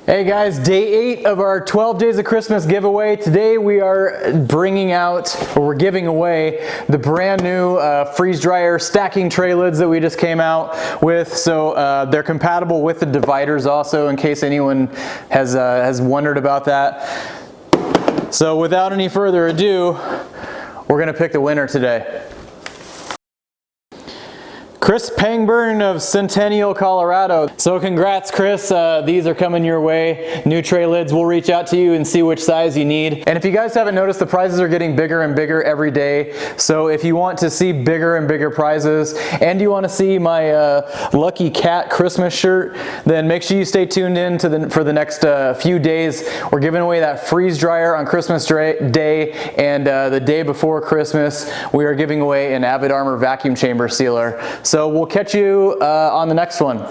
Hey guys, day 8 of our 12 Days of Christmas giveaway. Today we are bringing out, or we're giving away, the brand new freeze dryer stacking tray lids that we just came out with. So they're compatible with the dividers also, in case anyone has wondered about that. So without any further ado, we're gonna pick the winner today. Chris Pangburn of Centennial, Colorado. So congrats, Chris. These are coming your way. New tray lids. We'll reach out to you and see which size you need. And if you guys haven't noticed, the prizes are getting bigger and bigger every day. So if you want to see bigger and bigger prizes, and you want to see my Lucky Cat Christmas shirt, then make sure you stay tuned in for the next few days. We're giving away that freeze dryer on Christmas Day, and the day before Christmas, we are giving away an Avid Armor vacuum chamber sealer. So we'll catch you on the next one.